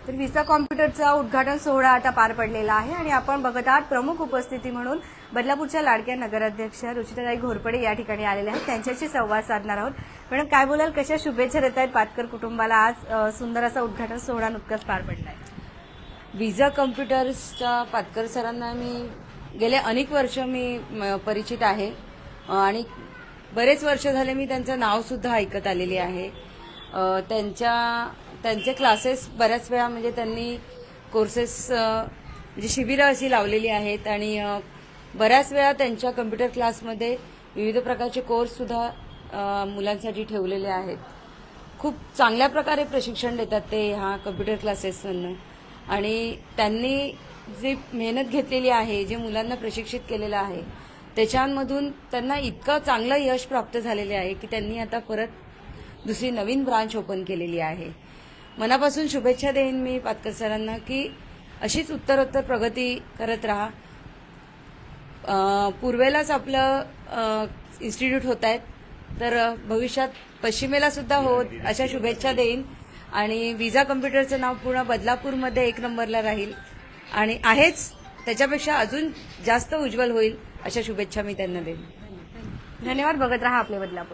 तर विसा कॉम्प्युटरचा उद्घाटन सोहळा आता पार पडलेला आहे आणि आपण बघत आहात प्रमुख उपस्थिती म्हणून बदलापूरच्या लाडक्या नगराध्यक्षा रुचिताताई घोरपडे या ठिकाणी आलेल्या आहेत. त्यांच्याशी संवाद साधणार आहोत. मॅडम, काय बोलाल, कशा शुभेच्छा देत आहेत पातकर कुटुंबाला? आज सुंदर असा उद्घाटन सोहळा नुकताच पार पडलाय. विसा कम्प्युटर्सच्या पातकर सरांना मी गेले अनेक वर्ष परिचित आहे आणि बरेच वर्ष झाले मी त्यांचं नाव सुद्धा ऐकत आलेली आहे. त्यांचे क्लासेस बऱ्याच वेळा म्हणजे त्यांनी कोर्सेस म्हणजे शिबिरं अशी लावलेली आहेत आणि बऱ्याच वेळा त्यांच्या कम्प्युटर क्लासमध्ये विविध प्रकारचे कोर्स सुद्धा मुलांसाठी ठेवलेले आहेत. खूप चांगल्या प्रकारे प्रशिक्षण देतात ते ह्या कम्प्युटर क्लासेसमधनं आणि त्यांनी जी मेहनत घेतलेली आहे, जे मुलांना प्रशिक्षित केलेलं आहे, त्याच्यामधून त्यांना इतकं चांगलं यश प्राप्त झालेले आहे की त्यांनी आता परत दुसरी नवीन ब्रांच ओपन केलेली आहे. मनापासून शुभेच्छा देईन मी पातकर सरांना की अशीच उत्तरोत्तर प्रगती करत राहा. पूर्वेलाच आपलं इन्स्टिट्यूट होत आहेत, तर भविष्यात पश्चिमेला सुद्धा होत अशा शुभेच्छा देईन आणि विसा कम्प्युटरचं नाव पूर्ण बदलापूरमध्ये 1 नंबरला राहील आणि आहेच, त्याच्यापेक्षा अजून जास्त उज्ज्वल होईल अशा शुभेच्छा मी त्यांना देईन. धन्यवाद. बघत राहा आपले बदलापूर.